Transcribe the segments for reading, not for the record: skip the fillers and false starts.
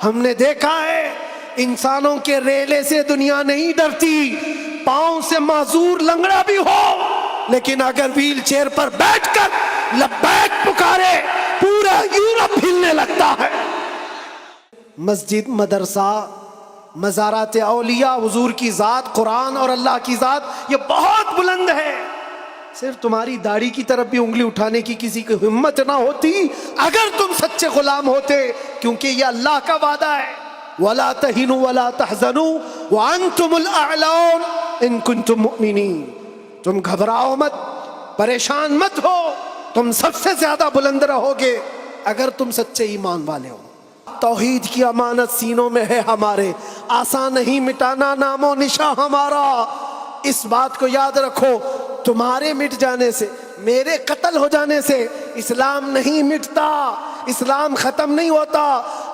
ہم نے دیکھا ہے انسانوں کے ریلے سے دنیا نہیں ڈرتی، پاؤں سے معذور لنگڑا بھی ہو لیکن اگر ویل چیئر پر بیٹھ کر لبیک پکارے پورا یورپ ہلنے لگتا ہے۔ مسجد، مدرسہ، مزارات اولیاء، حضور کی ذات، قرآن اور اللہ کی ذات یہ بہت بلند ہے۔ صرف تمہاری داڑھی کی طرف بھی انگلی اٹھانے کی کسی کی ہمت نہ ہوتی اگر تم سچے غلام ہوتے، کیونکہ یہ اللہ کا وعدہ ہے، وَلَا تَهِنُوا وَلَا تَحْزَنُوا وَأَنْتُمُ الْأَعْلَوْنَ إِن كُنتُم مُؤْمِنِينَ۔ تم گھبراؤ مت، پریشان مت ہو، تم سب سے زیادہ بلند رہو گے اگر تم سچے ایمان والے ہو۔ توحید کی امانت سینوں میں ہے ہمارے، آسان نہیں مٹانا نام و نشاں ہمارا۔ اس بات کو یاد رکھو، تمہارے مٹ جانے سے، میرے قتل ہو جانے سے اسلام نہیں مٹتا، اسلام ختم نہیں ہوتا۔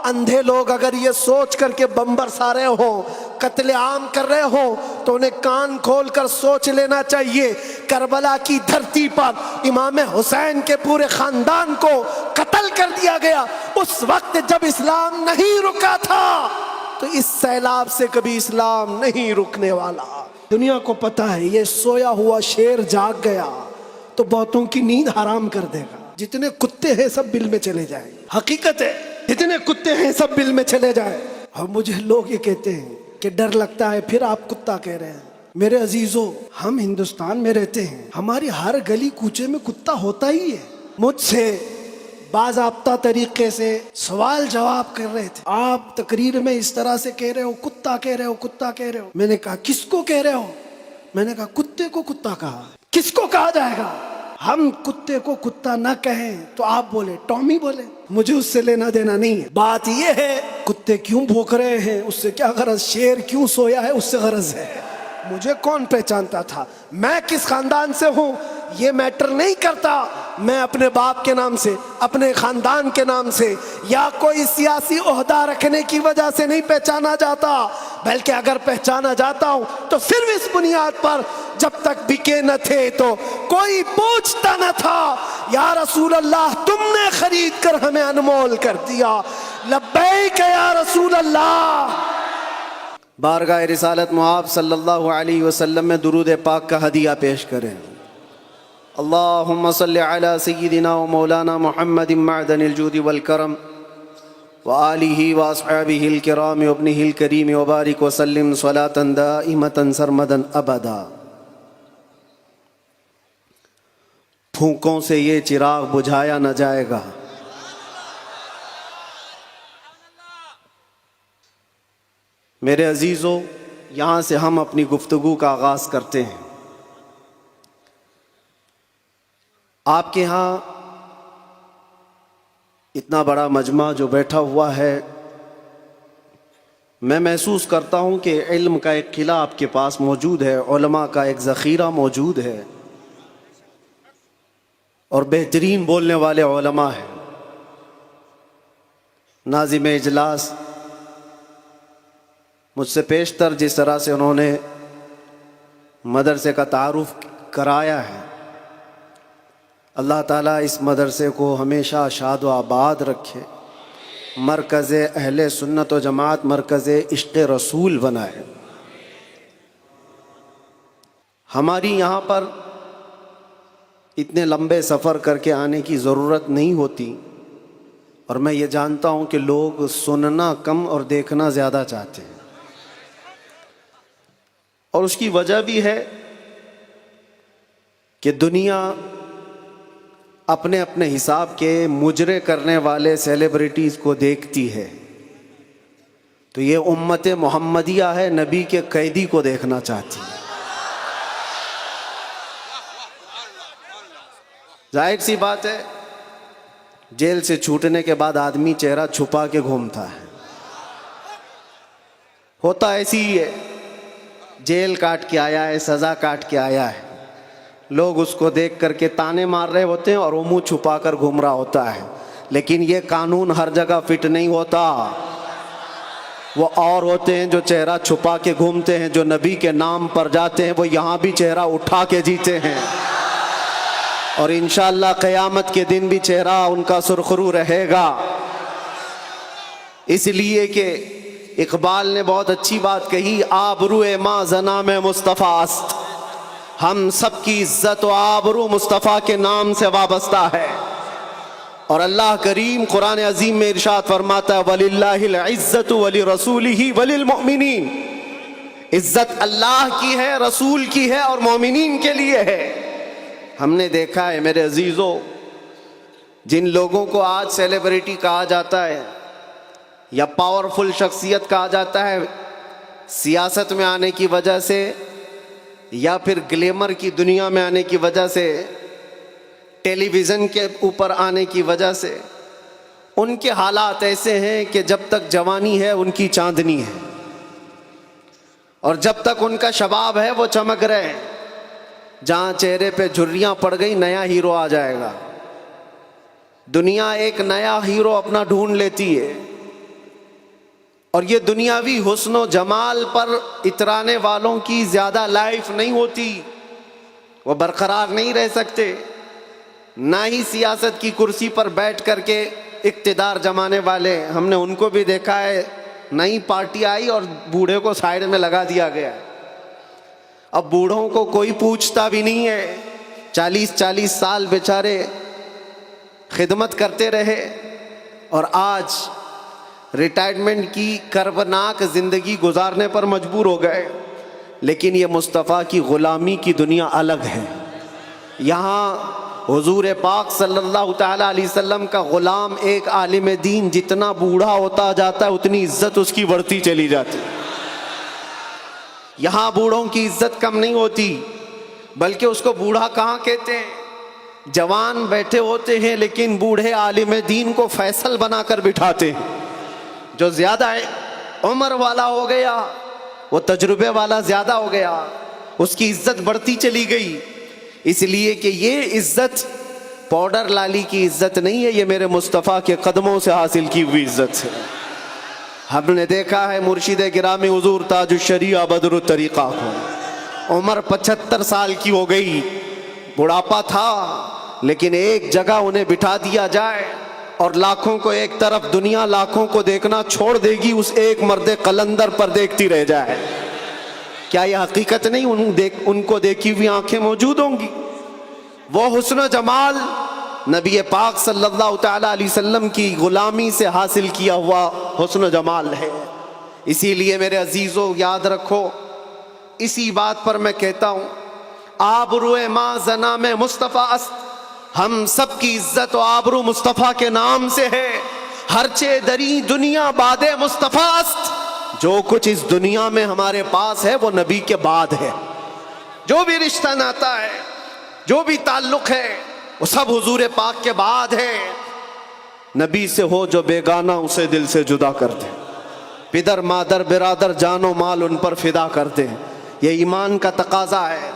اندھے لوگ اگر یہ سوچ کر کے بم برسا رہے ہوں، قتل عام کر رہے ہوں، تو انہیں کان کھول کر سوچ لینا چاہیے کربلا کی دھرتی پر امام حسین کے پورے خاندان کو قتل کر دیا گیا، اس وقت جب اسلام نہیں رکا تھا، تو اس سیلاب سے کبھی اسلام نہیں رکنے والا۔ دنیا کو پتہ ہے یہ سویا ہوا شیر جاگ گیا تو بہتوں کی نیند حرام کر دے گا۔ جتنے کتے ہیں سب بل میں چلے جائیں، حقیقت ہے جتنے کتے ہیں سب بل میں چلے جائیں۔ اور مجھے لوگ یہ کہتے ہیں کہ ڈر لگتا ہے، پھر آپ کتا کہہ رہے ہیں۔ میرے عزیزو، ہم ہندوستان میں رہتے ہیں، ہماری ہر گلی کوچے میں کتا ہوتا ہی ہے۔ مجھ سے باضابطہ طریقے سے سوال جواب کر رہے تھے، آپ تقریر میں اس طرح سے کہہ رہے ہو، کتا کہہ رہے ہو، کتا کہہ رہے ہو۔ میں نے کہا کس کو کہہ رہے ہو؟ میں نے کہا کتے کو کتا کہا، کس کو کہا جائے گا؟ ہم کتے کو کتا نہ کہیں تو آپ بولے ٹامی بولے، مجھے اس سے لینا دینا نہیں ہے۔ بات یہ ہے کتے کیوں بھوک رہے ہیں اس سے کیا غرض، شیر کیوں سویا ہے اس سے غرض ہے۔ مجھے کون پہچانتا تھا، میں کس خاندان سے ہوں یہ میٹر نہیں کرتا۔ میں اپنے باپ کے نام سے، اپنے خاندان کے نام سے یا کوئی سیاسی عہدہ رکھنے کی وجہ سے نہیں پہچانا جاتا، بلکہ اگر پہچانا جاتا ہوں تو صرف اس بنیاد پر جب تک بکے نہ تھے تو کوئی پوچھتا نہ تھا یا رسول اللہ تم نے خرید کر ہمیں انمول کر دیا، لبیک یا رسول اللہ۔ بارگاہ رسالت مآب صلی اللہ علیہ وسلم میں درود پاک کا ہدیہ پیش کریں۔ اللہم صلی علی سیدنا و مولانا محمد معدن الجود والکرم وآلہ واصحابہ الکرام وابنہ الکریم وبارک وسلم صلاة دائمة سرمدا ابدا۔ پھونکوں سے یہ چراغ بجھایا نہ جائے گا، میرے عزیزو، یہاں سے ہم اپنی گفتگو کا آغاز کرتے ہیں۔ آپ کے ہاں اتنا بڑا مجمع جو بیٹھا ہوا ہے، میں محسوس کرتا ہوں کہ علم کا ایک قلعہ آپ کے پاس موجود ہے، علماء کا ایک ذخیرہ موجود ہے، اور بہترین بولنے والے علماء ہیں۔ ناظم اجلاس مجھ سے پیشتر جس طرح سے انہوں نے مدرسے کا تعارف کرایا ہے، اللہ تعالیٰ اس مدرسے کو ہمیشہ شاد و آباد رکھے، مرکز اہل سنت و جماعت، مرکز عشق رسول بنائے۔ ہماری یہاں پر اتنے لمبے سفر کر کے آنے کی ضرورت نہیں ہوتی، اور میں یہ جانتا ہوں کہ لوگ سننا کم اور دیکھنا زیادہ چاہتے ہیں، اور اس کی وجہ بھی ہے کہ دنیا اپنے اپنے حساب کے مجرے کرنے والے سیلیبریٹیز کو دیکھتی ہے، تو یہ امت محمدیہ ہے، نبی کے قیدی کو دیکھنا چاہتی ہے۔ ظاہر سی بات ہے، جیل سے چھوٹنے کے بعد آدمی چہرہ چھپا کے گھومتا ہے، ہوتا ایسی ہی ہے، جیل کاٹ کے آیا ہے، سزا کاٹ کے آیا ہے، لوگ اس کو دیکھ کر کے تانے مار رہے ہوتے ہیں اور وہ منہ چھپا کر گھوم رہا ہوتا ہے، لیکن یہ قانون ہر جگہ فٹ نہیں ہوتا۔ وہ اور ہوتے ہیں جو چہرہ چھپا کے گھومتے ہیں، جو نبی کے نام پر جاتے ہیں وہ یہاں بھی چہرہ اٹھا کے جیتے ہیں، اور انشاءاللہ قیامت کے دن بھی چہرہ ان کا سرخرو رہے گا۔ اس لیے کہ اقبال نے بہت اچھی بات کہی، آبرو ما زنا میں مصطفیٰ است، ہم سب کی عزت و آبرو مصطفیٰ کے نام سے وابستہ ہے۔ اور اللہ کریم قرآن عظیم میں ارشاد فرماتا ہے وَلِلَّهِ الْعِزَّةُ وَلِرَسُولِهِ وَلِلْمُؤْمِنِينَ، عزت اللہ کی ہے، رسول کی ہے اور مومنین کے لیے ہے۔ ہم نے دیکھا ہے میرے عزیزو، جن لوگوں کو آج سیلیبریٹی کہا جاتا ہے یا پاورفل شخصیت کہا جاتا ہے، سیاست میں آنے کی وجہ سے یا پھر گلیمر کی دنیا میں آنے کی وجہ سے، ٹیلی ویژن کے اوپر آنے کی وجہ سے، ان کے حالات ایسے ہیں کہ جب تک جوانی ہے ان کی چاندنی ہے، اور جب تک ان کا شباب ہے وہ چمک رہے ہیں۔ جہاں چہرے پہ جھریاں پڑ گئی نیا ہیرو آ جائے گا، دنیا ایک نیا ہیرو اپنا ڈھونڈ لیتی ہے، اور یہ دنیاوی حسن و جمال پر اترانے والوں کی زیادہ لائف نہیں ہوتی، وہ برقرار نہیں رہ سکتے۔ نہ ہی سیاست کی کرسی پر بیٹھ کر کے اقتدار جمانے والے، ہم نے ان کو بھی دیکھا ہے، نئی پارٹی آئی اور بوڑھے کو سائیڈ میں لگا دیا گیا۔ اب بوڑھوں کو کوئی پوچھتا بھی نہیں ہے، 40 سال بیچارے خدمت کرتے رہے اور آج ریٹائرمنٹ کی کربناک زندگی گزارنے پر مجبور ہو گئے۔ لیکن یہ مصطفیٰ کی غلامی کی دنیا الگ ہے۔ یہاں حضور پاک صلی اللہ تعالیٰ علیہ وسلم کا غلام ایک عالم دین جتنا بوڑھا ہوتا جاتا ہے اتنی عزت اس کی بڑھتی چلی جاتی۔ یہاں بوڑھوں کی عزت کم نہیں ہوتی، بلکہ اس کو بوڑھا کہاں کہتے ہیں؟ جوان بیٹھے ہوتے ہیں لیکن بوڑھے عالم دین کو فیصل بنا کر بٹھاتے ہیں۔ جو زیادہ عمر والا ہو گیا، وہ تجربے والا زیادہ ہو گیا، اس کی عزت بڑھتی چلی گئی، اس لیے کہ یہ عزت پاؤڈر لالی کی عزت نہیں ہے، یہ میرے مصطفیٰ کے قدموں سے حاصل کی ہوئی عزت ہے۔ ہم نے دیکھا ہے مرشد گرامی حضور تاج الشریعہ بدر الطریقہ کو، عمر 75 سال کی ہو گئی، بڑھاپا تھا، لیکن ایک جگہ انہیں بٹھا دیا جائے اور لاکھوں کو ایک طرف، دنیا لاکھوں کو دیکھنا چھوڑ دے گی، اس ایک مرد قلندر پر دیکھتی رہ جائے۔ کیا یہ حقیقت نہیں؟ ان کو دیکھی ہوئی آنکھیں موجود ہوں گی۔ وہ حسن و جمال نبی پاک صلی اللہ تعالیٰ علیہ وسلم کی غلامی سے حاصل کیا ہوا حسن و جمال ہے۔ اسی لیے میرے عزیزو یاد رکھو، اسی بات پر میں کہتا ہوں، آبرو ما زنا میں مصطفیٰ است، ہم سب کی عزت و آبرو مصطفیٰ کے نام سے ہے۔ ہرچے دری دنیا باد مصطفیٰ است، جو کچھ اس دنیا میں ہمارے پاس ہے وہ نبی کے بعد ہے۔ جو بھی رشتہ ناتا ہے، جو بھی تعلق ہے، وہ سب حضور پاک کے بعد ہے۔ نبی سے ہو جو بیگانہ اسے دل سے جدا کر دے، پدر مادر برادر جان و مال ان پر فدا کر دے۔ یہ ایمان کا تقاضا ہے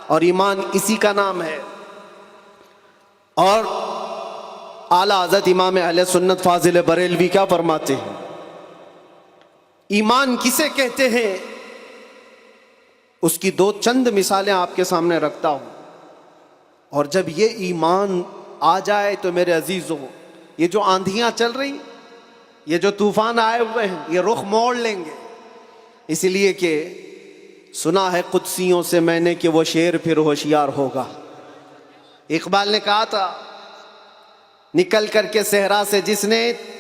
اور ایمان اسی کا نام ہے۔ اور اعلیٰ حضرت امام اہل سنت فاضل بریلوی کیا فرماتے ہیں؟ ایمان کسے کہتے ہیں؟ اس کی دو چند مثالیں آپ کے سامنے رکھتا ہوں، اور جب یہ ایمان آ جائے تو میرے عزیزو، یہ جو آندھیاں چل رہی، یہ جو طوفان آئے ہوئے ہیں، یہ رخ موڑ لیں گے۔ اس لیے کہ سنا ہے قدسیوں سے میں نے کہ وہ شیر پھر ہوشیار ہوگا۔ اقبال نے کہا تھا، نکل کر کے صحرا سے جس نے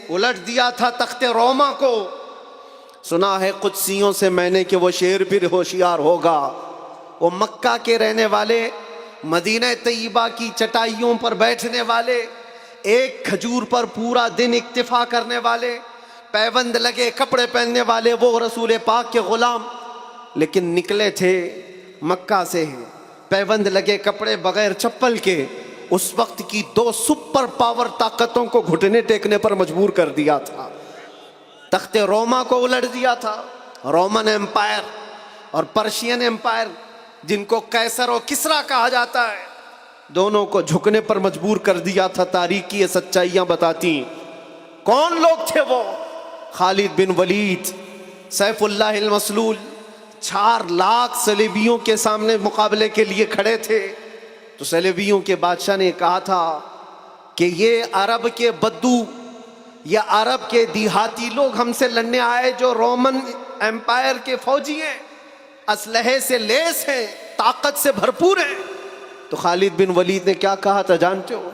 الٹ دیا تھا تخت روما کو، سنا ہے قدسیوں سے میں نے کہ وہ شیر پھر ہوشیار ہوگا۔ وہ مکہ کے رہنے والے، مدینہ طیبہ کی چٹائیوں پر بیٹھنے والے، ایک کھجور پر پورا دن اکتفا کرنے والے، پیوند لگے کپڑے پہننے والے، وہ رسول پاک کے غلام، لیکن نکلے تھے مکہ سے پیوند لگے کپڑے بغیر چپل کے۔ اس وقت کی دو سپر پاور طاقتوں کو گھٹنے ٹیکنے پر مجبور کر دیا تھا۔ تخت روما کو الٹ دیا تھا، رومن ایمپائر، اور پرشین ایمپائر جن کو قیصر و کسریٰ کہا جاتا ہے، دونوں کو جھکنے پر مجبور کر دیا تھا۔ تاریخ کی یہ سچائیاں بتاتی ہیں۔ کون لوگ تھے وہ؟ خالد بن ولید، سیف اللہ المسلول، 4 لاکھ صلیبیوں کے سامنے مقابلے کے لیے کھڑے تھے۔ تو صلیبیوں کے بادشاہ نے کہا تھا کہ یہ عرب کے بدو، یا عرب کے دیہاتی لوگ ہم سے لڑنے آئے جو رومن ایمپائر کے فوجی ہیں، اسلحے سے لیس ہیں، طاقت سے بھرپور ہیں، تو خالد بن ولید نے کیا کہا تھا جانتے ہو؟